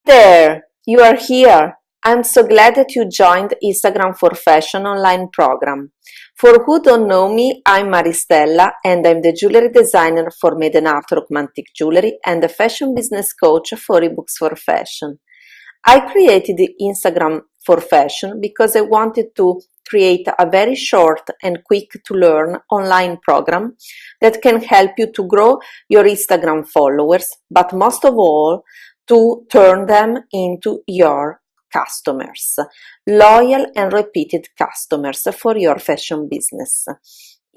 There, you are here. I'm so glad that you joined Instagram for Fashion online program. For who don't know me, I'm Maristella and I'm the jewelry designer for Made in Art Romantic Jewelry and the fashion business coach for eBooks for Fashion. I created the Instagram for Fashion because I wanted to create a very short and quick to learn online program that can help you to grow your Instagram followers, but most of all, to turn them into your customers, loyal and repeated customers for your fashion business.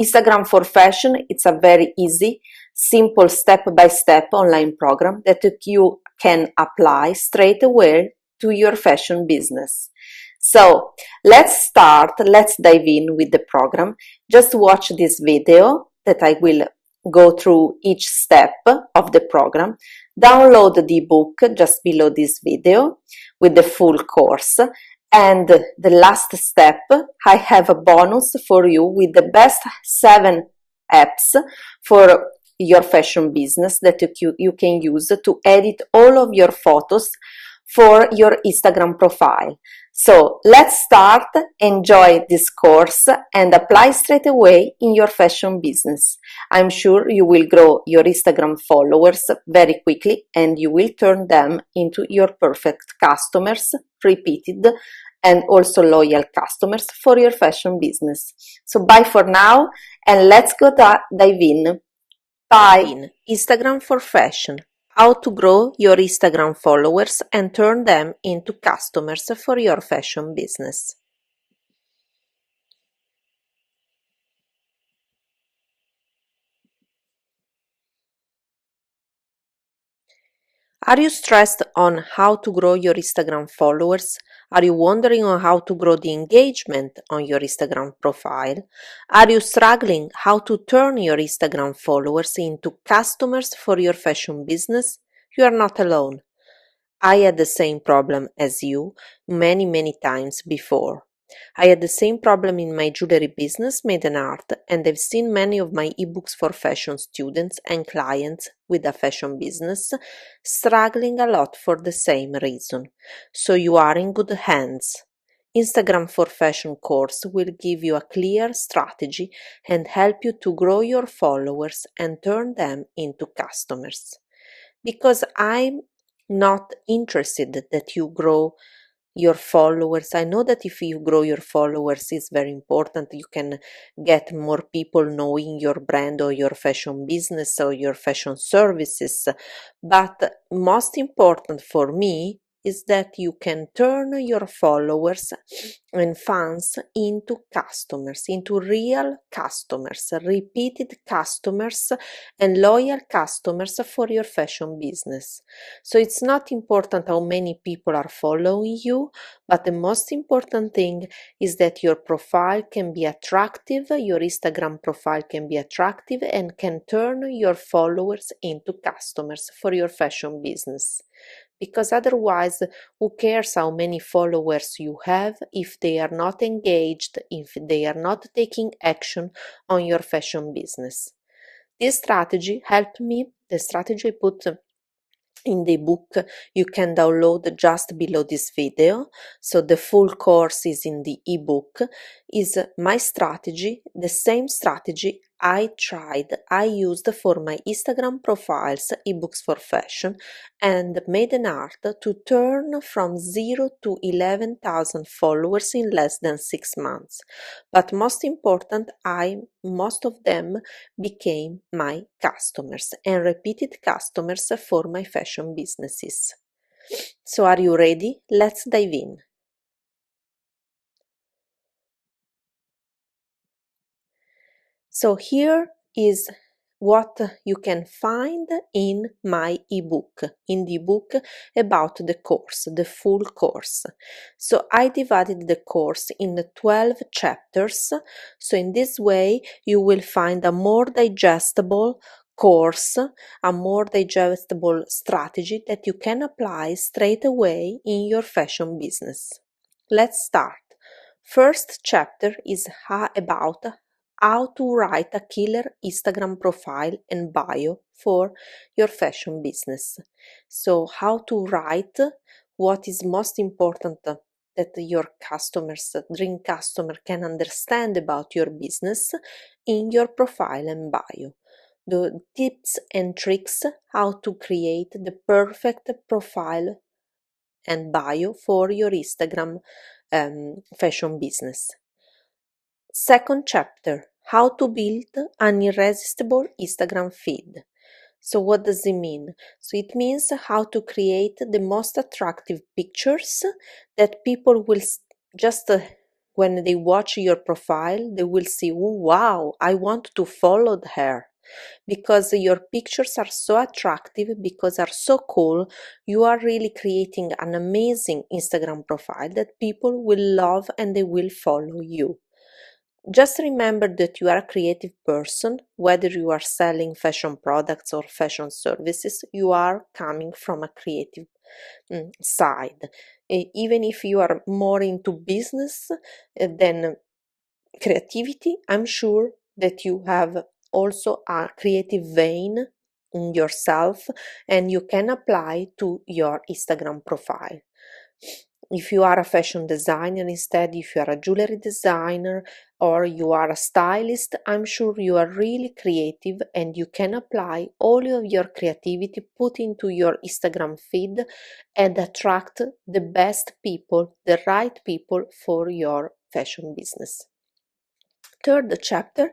Instagram for Fashion, it's a very easy, simple step-by-step online program that you can apply straight away to your fashion business. So let's dive in with the program. Just watch this video that I will go through each step of the program. Download the ebook just below this video with the full course. And the last step, I have a bonus for you with the best 7 apps for your fashion business that you can use to edit all of your photos for your Instagram profile. So let's start, enjoy this course and apply straight away in your fashion business. I'm sure you will grow your Instagram followers very quickly and you will turn them into your perfect customers, repeated and also loyal customers for your fashion business. So bye for now and let's go dive in. Bye. Instagram for Fashion. How to grow your Instagram followers and turn them into customers for your fashion business. Are you stressed on how to grow your Instagram followers? Are you wondering on how to grow the engagement on your Instagram profile? Are you struggling how to turn your Instagram followers into customers for your fashion business? You are not alone. I had the same problem as you many times before. I had the same problem in my jewelry business, Made in Art, and I've seen many of my ebooks for fashion students and clients with a fashion business struggling a lot for the same reason. So you are in good hands. Instagram for Fashion course will give you a clear strategy and help you to grow your followers and turn them into customers. Because I'm not interested that you grow your followers. I know that if you grow your followers is very important. You can get more people knowing your brand or your fashion business or your fashion services. But most important for me is that you can turn your followers and fans into customers, into real customers, repeated customers and loyal customers for your fashion business. So it's not important how many people are following you, but the most important thing is that your profile can be attractive, your Instagram profile can be attractive and can turn your followers into customers for your fashion business. Because otherwise, who cares how many followers you have if they are not engaged, if they are not taking action on your fashion business? This strategy helped me. The strategy I put in the book you can download just below this video. So the full course is in the ebook, is my strategy, the same strategy I used for my Instagram profiles, ebooks for fashion and Made in Art to turn from 0 to 11,000 followers in less than 6 months. But most important, most of them became my customers and repeated customers for my fashion businesses. So are you ready? Let's dive in. So here is what you can find in my ebook, in the book about the course, the full course. So I divided the course in 12 chapters. So in this way you will find a more digestible course, a more digestible strategy that you can apply straight away in your fashion business. Let's start. First chapter is about how to write a killer Instagram profile and bio for your fashion business. So how to write what is most important that your customers, dream customer, can understand about your business in your profile and bio. The tips and tricks how to create the perfect profile and bio for your Instagram fashion business. Second chapter, how to build an irresistible Instagram feed. So what does it mean? So it means how to create the most attractive pictures that people will just when they watch your profile, they will see, oh, wow, I want to follow her. Because your pictures are so attractive, because are so cool, you are really creating an amazing Instagram profile that people will love and they will follow you. Just remember that you are a creative person, whether you are selling fashion products or fashion services, you are coming from a creative side. Even if you are more into business than creativity, I'm sure that you have also a creative vein in yourself and you can apply to your Instagram profile. If you are a fashion designer instead, if you are a jewelry designer or you are a stylist, I'm sure you are really creative and you can apply all of your creativity, put into your Instagram feed and attract the best people, the right people for your fashion business. Third chapter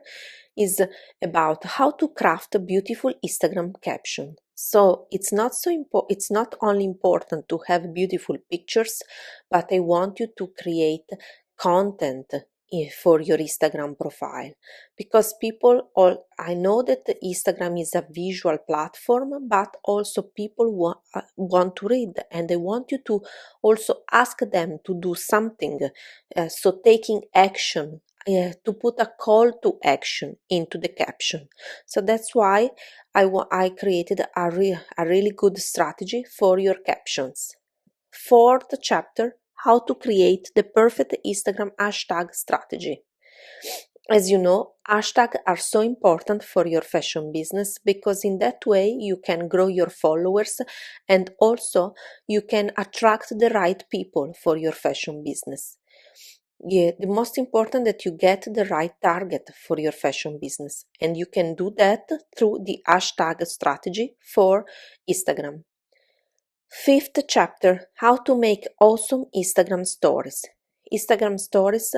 is about how to craft a beautiful Instagram caption. So it's not only important to have beautiful pictures, but I want you to create content for your Instagram profile, because I know that Instagram is a visual platform, but also people want to read and they want you to also ask them to do something, so taking action, to put a call to action into the caption. So that's why I created a really good strategy for your captions. Fourth chapter, how to create the perfect Instagram hashtag strategy. As you know, hashtags are so important for your fashion business because in that way you can grow your followers and also you can attract the right people for your fashion business. Yeah, the most important that you get the right target for your fashion business, and you can do that through the hashtag strategy for Instagram. Fifth chapter, how to make awesome Instagram stories. Instagram stories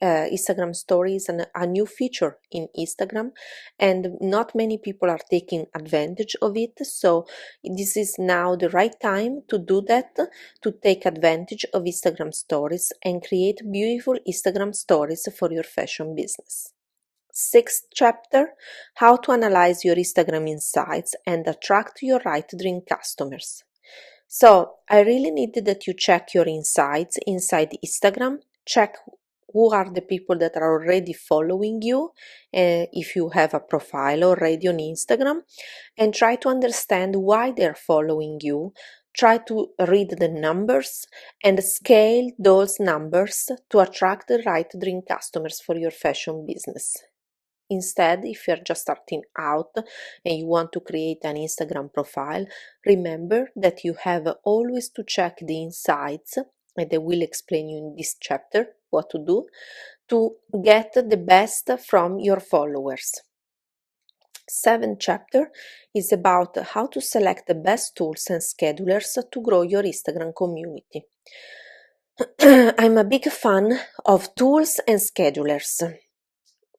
Instagram stories and a new feature in Instagram, and not many people are taking advantage of it. So this is now the right time to do that, to take advantage of Instagram stories and create beautiful Instagram stories for your fashion business. Sixth chapter, how to analyze your Instagram insights and attract your right dream customers. So I really need that you check your insights inside Instagram, check who are the people that are already following you, if you have a profile already on Instagram, and try to understand why they're following you. Try to read the numbers and scale those numbers to attract the right dream customers for your fashion business. Instead, if you're just starting out and you want to create an Instagram profile, remember that you have always to check the insights, and I will explain you in this chapter what to do to get the best from your followers. Seventh chapter is about how to select the best tools and schedulers to grow your Instagram community. I'm a big fan of tools and schedulers.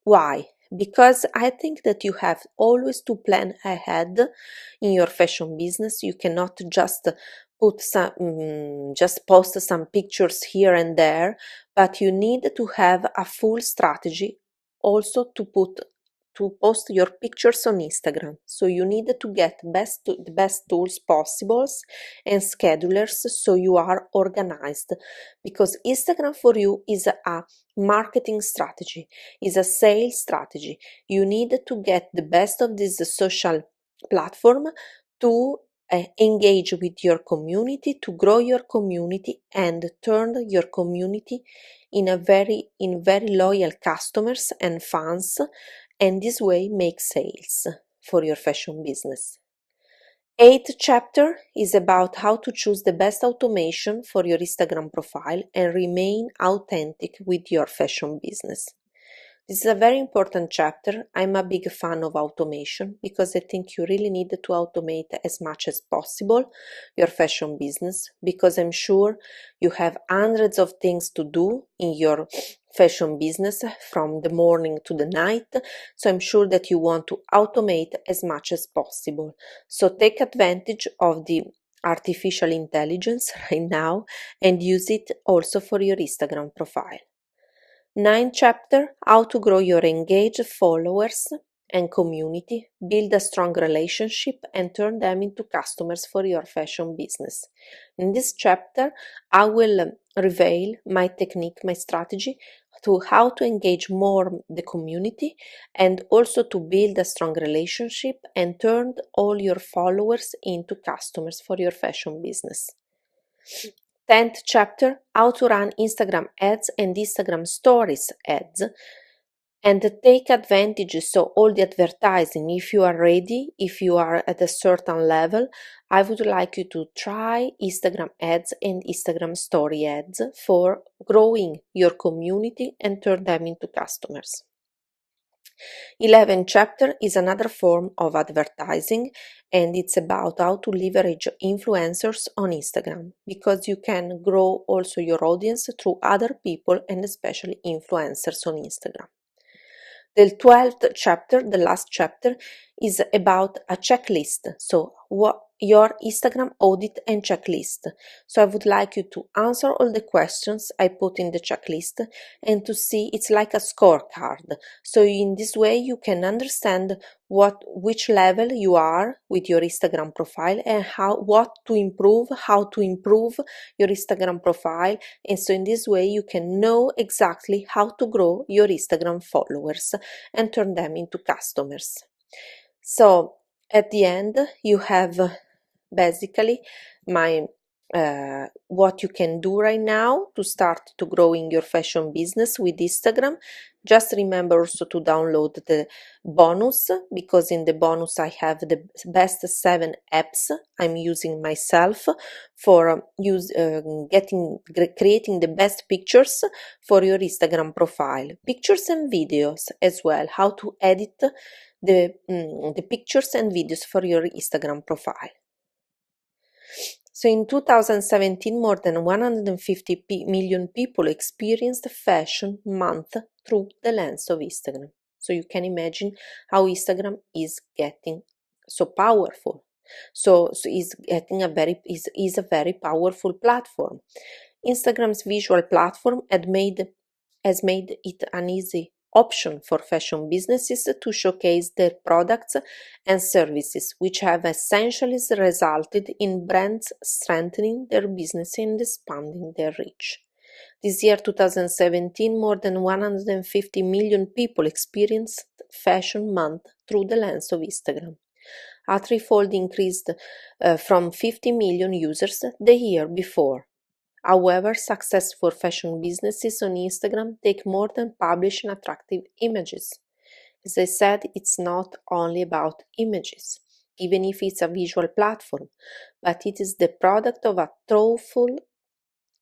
Why? Because I think that you have always to plan ahead in your fashion business. You cannot just just post some pictures here and there, but you need to have a full strategy also to post your pictures on Instagram. So you need to get the best tools possible and schedulers so you are organized, because Instagram for you is a marketing strategy, is a sales strategy. You need to get the best of this social platform to engage with your community, to grow your community and turn your community in very loyal customers and fans, and this way make sales for your fashion business. Eighth chapter is about how to choose the best automation for your Instagram profile and remain authentic with your fashion business. This is a very important chapter. I'm a big fan of automation because I think you really need to automate as much as possible your fashion business, because I'm sure you have hundreds of things to do in your fashion business from the morning to the night. So I'm sure that you want to automate as much as possible. So take advantage of the artificial intelligence right now and use it also for your Instagram profile. Ninth chapter, how to grow your engaged followers and community, build a strong relationship and turn them into customers for your fashion business. In this chapter, I will reveal my technique, my strategy to how to engage more the community and also to build a strong relationship and turn all your followers into customers for your fashion business. 10th chapter, how to run Instagram ads and Instagram stories ads and take advantage, so all the advertising. If you are ready, if you are at a certain level, I would like you to try Instagram ads and Instagram story ads for growing your community and turn them into customers. 11th chapter is another form of advertising, and it's about how to leverage influencers on Instagram, because you can grow also your audience through other people and especially influencers on Instagram. The 12th chapter, the last chapter, is about a checklist. So what your Instagram audit and checklist. So I would like you to answer all the questions I put in the checklist and to see it's like a scorecard. So in this way you can understand which level you are with your Instagram profile and how to improve your Instagram profile. And so in this way you can know exactly how to grow your Instagram followers and turn them into customers. So at the end you have basically my what you can do right now to start to growing your fashion business with Instagram. Just remember also to download the bonus, because in the bonus I have the best 7 apps I'm using myself for creating the best pictures for your Instagram profile, pictures and videos as well, how to edit the pictures and videos for your Instagram profile. So in 2017, more than 150 million people experienced Fashion Month through the lens of Instagram. So you can imagine how Instagram is getting so powerful. So is getting is a very powerful platform. Instagram's visual platform has made it an easy option for fashion businesses to showcase their products and services, which have essentially resulted in brands strengthening their business and expanding their reach. This year, 2017, more than 150 million people experienced Fashion Month through the lens of Instagram, a threefold increase from 50 million users the year before. However, successful fashion businesses on Instagram take more than publishing attractive images. As I said, it's not only about images, even if it's a visual platform, but it is the product of a thoughtful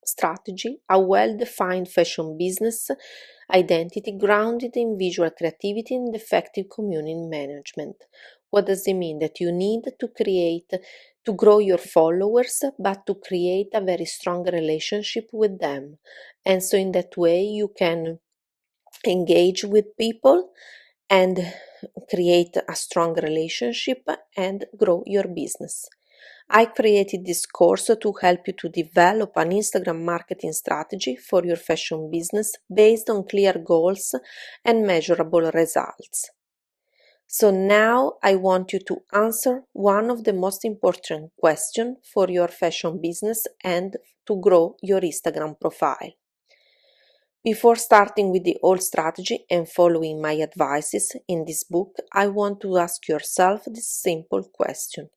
strategy, a well-defined fashion business identity grounded in visual creativity and effective community management. What does it mean? That you need to grow your followers, but to create a very strong relationship with them. And so in that way you can engage with people and create a strong relationship and grow your business. I created this course to help you to develop an Instagram marketing strategy for your fashion business based on clear goals and measurable results. So now I want you to answer one of the most important questions for your fashion business and to grow your Instagram profile. Before starting with the whole strategy and following my advices in this book, I want to ask yourself this simple question.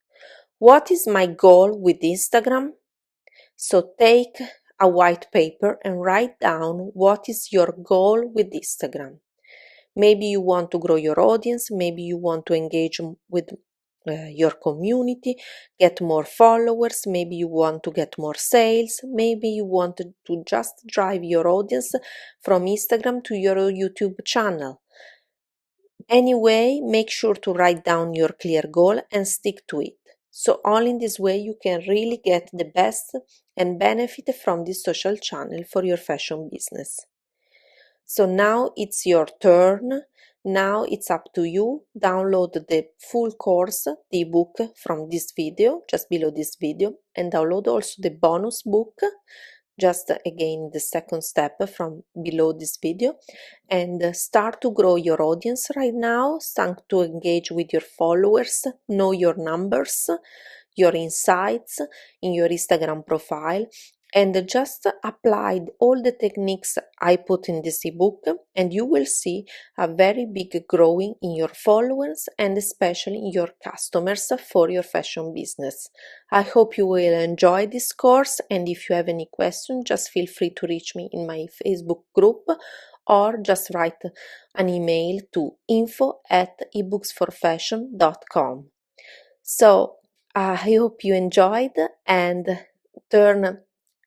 What is my goal with Instagram? So take a white paper and write down what is your goal with Instagram. Maybe you want to grow your audience, maybe you want to engage with your community, get more followers, maybe you want to get more sales, maybe you want to just drive your audience from Instagram to your YouTube channel. Anyway, make sure to write down your clear goal and stick to it. So only in this way you can really get the best and benefit from this social channel for your fashion business. So now it's your turn. Now it's up to you. Download the full course, the ebook from this video, just below this video, and download also the bonus book, just again the second step from below this video, and start to grow your audience right now. Start to engage with your followers, know your numbers, your insights in your Instagram profile, and just apply all the techniques I put in this ebook, and you will see a very big growing in your followers and especially in your customers for your fashion business. I hope you will enjoy this course, and if you have any questions, just feel free to reach me in my Facebook group or just write an email to info@ebooksforfashion.com. So I hope you enjoyed, and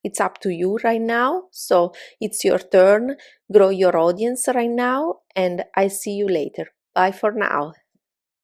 it's up to you right now. So it's your turn. Grow your audience right now, and I see you later. Bye for now.